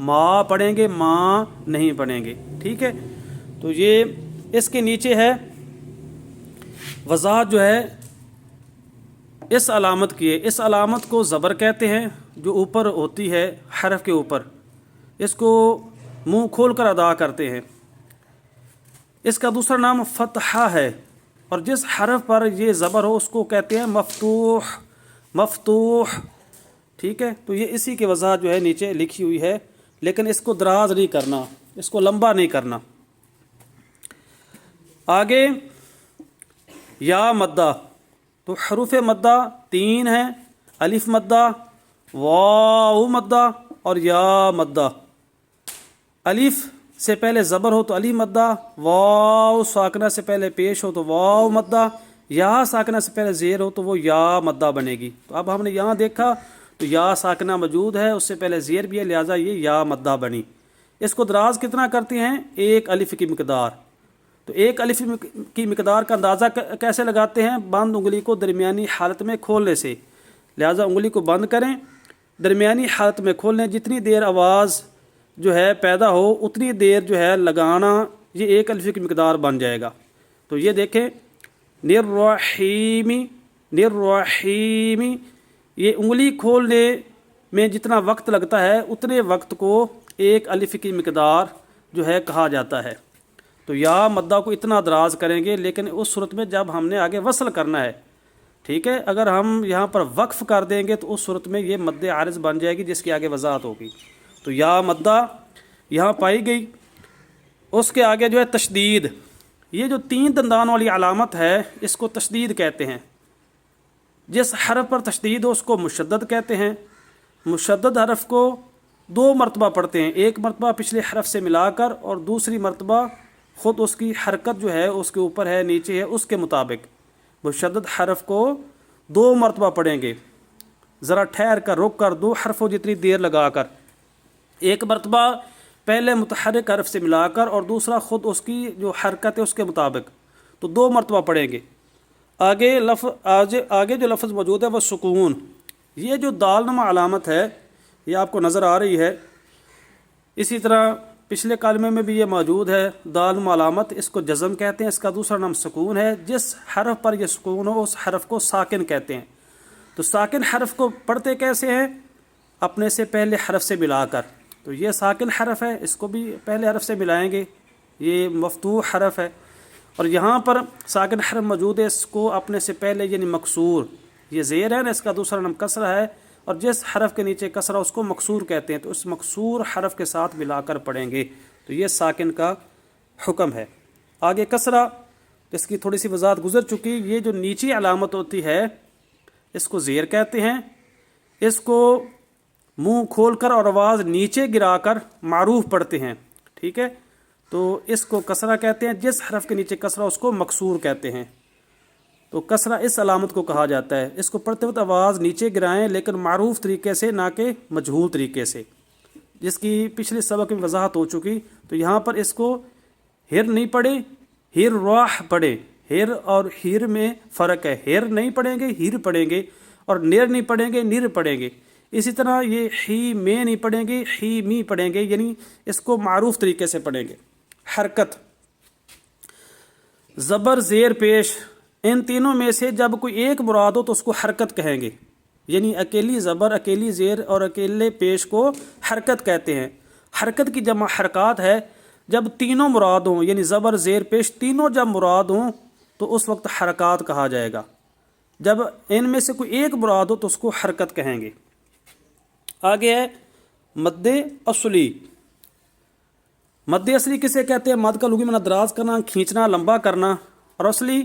ما پڑھیں گے، ماں نہیں پڑھیں گے، ٹھیک ہے۔ تو یہ اس کے نیچے ہے وضاحت جو ہے اس علامت کی ہے۔ اس علامت کو زبر کہتے ہیں، جو اوپر ہوتی ہے حرف کے اوپر، اس کو منہ کھول کر ادا کرتے ہیں۔ اس کا دوسرا نام فتحہ ہے، اور جس حرف پر یہ زبر ہو اس کو کہتے ہیں مفتوح، مفتوح، ٹھیک ہے۔ تو یہ اسی کی وضاحت جو ہے نیچے لکھی ہوئی ہے، لیکن اس کو دراز نہیں کرنا، اس کو لمبا نہیں کرنا۔ آگے یا مدہ، تو حروف مدہ 3 ہیں، الف مدہ، واو مدہ اور یا مدہ۔ الف سے پہلے زبر ہو تو الف مدہ، واو ساکنہ سے پہلے پیش ہو تو واو مدہ، یا ساکنہ سے پہلے زیر ہو تو وہ یا مدہ بنے گی۔ تو اب ہم نے یہاں دیکھا تو یا ساکنہ موجود ہے، اس سے پہلے زیر بھی ہے، لہٰذا یہ یا مدہ بنی۔ اس کو دراز کتنا کرتے ہیں؟ 1 الف کی مقدار۔ تو 1 الف کی مقدار کا اندازہ کیسے لگاتے ہیں؟ بند انگلی کو درمیانی حالت میں کھولنے سے، لہٰذا انگلی کو بند کریں، درمیانی حالت میں کھول لیں، جتنی دیر آواز جو ہے پیدا ہو اتنی دیر جو ہے لگانا، یہ 1 الف کی مقدار بن جائے گا۔ تو یہ دیکھیں نررحیمی، نررحیمی، یہ انگلی کھولنے میں جتنا وقت لگتا ہے اتنے وقت کو 1 الف کی مقدار جو ہے کہا جاتا ہے۔ تو یا مدہ کو اتنا دراز کریں گے، لیکن اس صورت میں جب ہم نے آگے وصل کرنا ہے، ٹھیک ہے۔ اگر ہم یہاں پر وقف کر دیں گے تو اس صورت میں یہ مد عارض بن جائے گی، جس کی آگے وضاحت ہوگی۔ تو یا مدہ یہاں پائی گئی۔ اس کے آگے جو ہے تشدید، یہ جو 3 دندان والی علامت ہے اس کو تشدید کہتے ہیں۔ جس حرف پر تشدید ہو اس کو مشدد کہتے ہیں۔ مشدد حرف کو 2 مرتبہ پڑھتے ہیں، 1 مرتبہ پچھلے حرف سے ملا کر، اور دوسری مرتبہ خود اس کی حرکت جو ہے اس کے اوپر ہے نیچے ہے اس کے مطابق۔ مشدد حرف کو 2 مرتبہ پڑھیں گے، ذرا ٹھہر کر، رک کر، 2 حرفوں جتنی دیر لگا کر، 1 مرتبہ پہلے متحرک حرف سے ملا کر اور دوسرا خود اس کی جو حرکت ہے اس کے مطابق، تو 2 مرتبہ پڑھیں گے۔ آگے جو لفظ موجود ہے وہ سکون، یہ جو دال نما علامت ہے یہ آپ کو نظر آ رہی ہے، اسی طرح پچھلے کلمے میں بھی یہ موجود ہے دال نما علامت، اس کو جزم کہتے ہیں۔ اس کا دوسرا نام سکون ہے۔ جس حرف پر یہ سکون ہو اس حرف کو ساکن کہتے ہیں۔ تو ساکن حرف کو پڑھتے کیسے ہیں؟ اپنے سے پہلے حرف سے ملا کر۔ تو یہ ساکن حرف ہے، اس کو بھی پہلے حرف سے ملائیں گے، یہ مفتوح حرف ہے۔ اور یہاں پر ساکن حرف موجود ہے، اس کو اپنے سے پہلے یعنی مکسور، یہ زیر ہے نا، اس کا دوسرا نام کسرہ ہے، اور جس حرف کے نیچے کسرہ اس کو مکسور کہتے ہیں۔ تو اس مکسور حرف کے ساتھ ملا کر پڑھیں گے، تو یہ ساکن کا حکم ہے۔ آگے کسرہ، اس کی تھوڑی سی وضاحت گزر چکی۔ یہ جو نیچی علامت ہوتی ہے اس کو زیر کہتے ہیں۔ اس کو منہ کھول کر اور آواز نیچے گرا کر معروف پڑھتے ہیں، ٹھیک ہے۔ تو اس کو کسرہ کہتے ہیں۔ جس حرف کے نیچے کسرہ اس کو مکسور کہتے ہیں۔ تو کسرہ اس علامت کو کہا جاتا ہے۔ اس کو پڑھتے وقت آواز نیچے گرائیں، لیکن معروف طریقے سے، نہ کہ مجہول طریقے سے، جس کی پچھلے سبق میں وضاحت ہو چکی۔ تو یہاں پر اس کو ہر نہیں پڑھیں، ہر راہ پڑھیں۔ ہر اور ہر میں فرق ہے، ہر نہیں پڑھیں گے، ہر پڑھیں گے، اور نیر نہیں پڑھیں گے، نیر پڑھیں گے۔ اسی طرح یہ ہی میں نہیں پڑھیں گے، ہی می پڑھیں گے، یعنی اس کو معروف طریقے سے پڑھیں گے۔ حرکت، زبر، زیر، پیش، ان تینوں میں سے جب کوئی ایک مراد ہو تو اس کو حرکت کہیں گے، یعنی اکیلی زبر، اکیلی زیر اور اکیلے پیش کو حرکت کہتے ہیں۔ حرکت کی جمع حرکات ہے۔ جب تینوں مراد ہوں، یعنی زبر، زیر، پیش تینوں جب مراد ہوں تو اس وقت حرکات کہا جائے گا۔ جب ان میں سے کوئی ایک مراد ہو تو اس کو حرکت کہیں گے۔ آگے ہے مد اصلی۔ مد اصلی کسے کہتے ہیں؟ مد کا لغوی معنی دراز کرنا، کھینچنا، لمبا کرنا، اور اصلی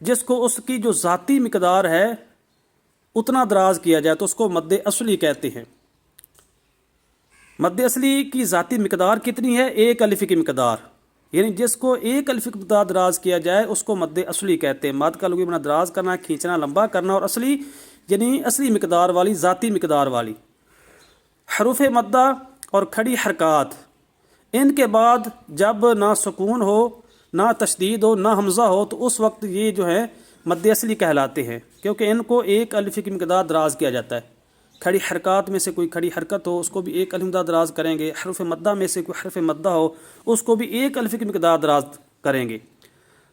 جس کو اس کی جو ذاتی مقدار ہے اتنا دراز کیا جائے تو اس کو مد اصلی کہتے ہیں۔ مد اصلی کی ذاتی مقدار کتنی ہے؟ 1 الف کی مقدار، یعنی جس کو 1 الف کی مقدار دراز کیا جائے اس کو مد اصلی کہتے ہیں۔ مد کا لغوی معنی دراز کرنا، کھینچنا، لمبا کرنا، اور اصلی یعنی اصلی مقدار والی، ذاتی مقدار والی۔ حروف مدہ اور کھڑی حرکات، ان کے بعد جب نہ سکون ہو، نہ تشدید ہو، نہ حمزہ ہو، تو اس وقت یہ جو ہے مد اصلی کہلاتے ہیں، کیونکہ ان کو 1 الف کی مقدار دراز کیا جاتا ہے۔ کھڑی حرکات میں سے کوئی کھڑی حرکت ہو اس کو بھی ایک الف مقدار دراز کریں گے، حرف مدہ میں سے کوئی حرف مدہ ہو اس کو بھی ایک الف کی مقدار دراز کریں گے،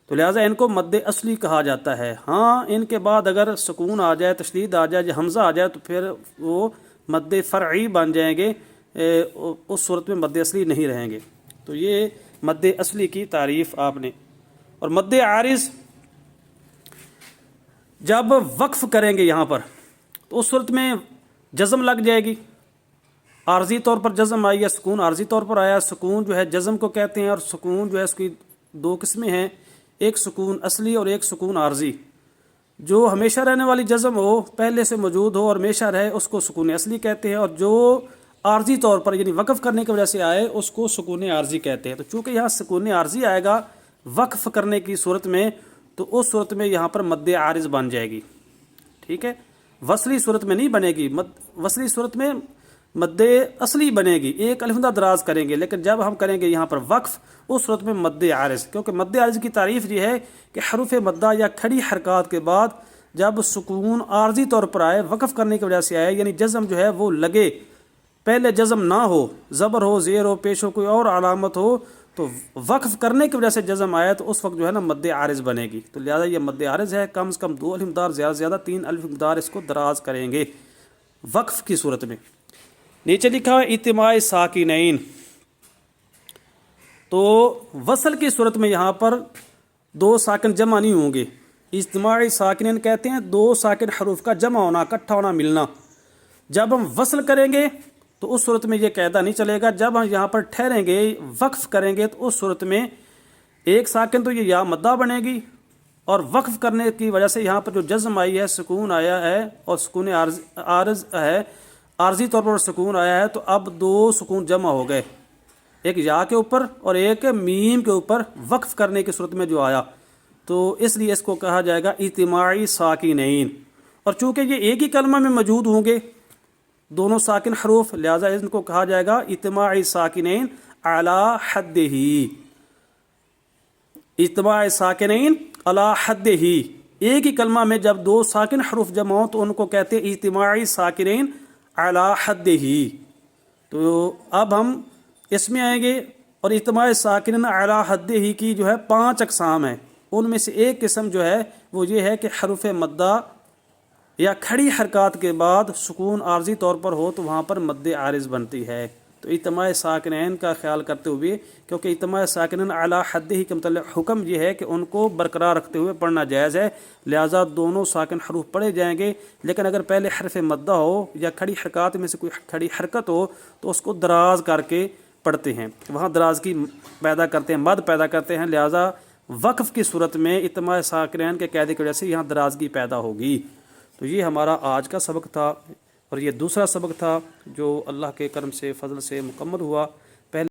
تو لہٰذا ان کو مد اصلی کہا جاتا ہے۔ ہاں ان کے بعد اگر سکون آ جائے، تشدید آ جائے، حمزہ آ جائے تو پھر وہ مد فرعی بن جائیں گے، اس صورت میں مد اصلی نہیں رہیں گے۔ تو یہ مد اصلی کی تعریف آپ نے۔ اور مد عارض جب وقف کریں گے یہاں پر تو اس صورت میں جزم لگ جائے گی، عارضی طور پر جزم آئی ہے، سکون عارضی طور پر آیا۔ سکون جو ہے جزم کو کہتے ہیں، اور سکون جو ہے اس کی دو قسمیں ہیں، ایک سکون اصلی اور ایک سکون عارضی۔ جو ہمیشہ رہنے والی جزم ہو، پہلے سے موجود ہو اور ہمیشہ رہے، اس کو سکون اصلی کہتے ہیں، اور جو عارضی طور پر یعنی وقف کرنے کی وجہ سے آئے اس کو سکون عارضی کہتے ہیں۔ تو چونکہ یہاں سکون عارضی آئے گا وقف کرنے کی صورت میں، تو اس صورت میں یہاں پر مد عارض بن جائے گی، ٹھیک ہے۔ وصلی صورت میں نہیں بنے گی، وصلی صورت میں مد اصلی بنے گی، ایک الف مقدار دراز کریں گے، لیکن جب ہم کریں گے یہاں پر وقف اس صورت میں مد عارض، کیونکہ مد عارض کی تعریف یہ ہے کہ حروف مدہ یا کھڑی حرکات کے بعد جب سکون عارضی طور پر آئے، وقف کرنے کی وجہ سے آئے، یعنی جزم جو ہے وہ لگے، پہلے جزم نہ ہو، زبر ہو، زیر ہو، پیش ہو، کوئی اور علامت ہو، تو وقف کرنے کی وجہ سے جزم آیا تو اس وقت جو ہے نا مد عارض بنے گی۔ تو لہٰذا یہ مد عارض ہے، کم از کم 2 الف مقدار، زیادہ سے زیادہ 3 الف مقدار اس کو دراز کریں گے وقف کی صورت میں۔ نیچے لکھا ہے اجتماع ساکنین، تو وصل کی صورت میں یہاں پر 2 ساکن جمع نہیں ہوں گے۔ اجتماع ساکنین کہتے ہیں 2 ساکن حروف کا جمع ہونا، اکٹھا ہونا، ملنا۔ جب ہم وصل کریں گے تو اس صورت میں یہ قاعدہ نہیں چلے گا، جب ہم یہاں پر ٹھہریں گے، وقف کریں گے تو اس صورت میں ایک ساکن تو یہ یا مدہ بنے گی، اور وقف کرنے کی وجہ سے یہاں پر جو جزم آئی ہے، سکون آیا ہے، اور سکون عارض ہے، عارضی طور پر سکون آیا ہے، تو اب 2 سکون جمع ہو گئے، ایک یا کے اوپر اور ایک میم کے اوپر وقف کرنے کی صورت میں جو آیا، تو اس لیے اس کو کہا جائے گا اجتماعی ساکنین۔ اور چونکہ یہ ایک ہی کلمہ میں موجود ہوں گے دونوں ساکن حروف، لہذا ان کو کہا جائے گا اجتماعی ساکنین علی حدہ، اجتماع ساکنین علی حدہ، ایک ہی کلمہ میں جب 2 ساکن حروف جمع ہوں تو ان کو کہتے ہیں اجتماعی ساکنین علی حدہ۔ تو اب ہم اس میں آئیں گے، اور اجتماع ساکنین علی حدہ کی جو ہے 5 اقسام ہیں، ان میں سے ایک قسم جو ہے وہ یہ ہے کہ حروف مدہ یا کھڑی حرکات کے بعد سکون عارضی طور پر ہو تو وہاں پر مد عارض بنتی ہے۔ تو اجتماع ساکنین کا خیال کرتے ہوئے، کیونکہ اجتماع ساکنین علی حدہ کے متعلق حکم یہ ہے کہ ان کو برقرار رکھتے ہوئے پڑھنا جائز ہے، لہٰذا دونوں ساکن حروف پڑھے جائیں گے، لیکن اگر پہلے حرف مدہ ہو یا کھڑی حرکات میں سے کوئی کھڑی حرکت ہو تو اس کو دراز کر کے پڑھتے ہیں، وہاں دراز کی پیدا کرتے ہیں، مد پیدا کرتے ہیں، لہٰذا وقف کی صورت میں اجتماع ساکنین کے قاعدے کی وجہ سے یہاں درازگی پیدا ہوگی۔ تو یہ ہمارا آج کا سبق تھا، اور یہ دوسرا سبق تھا جو اللہ کے کرم سے، فضل سے مکمل ہوا۔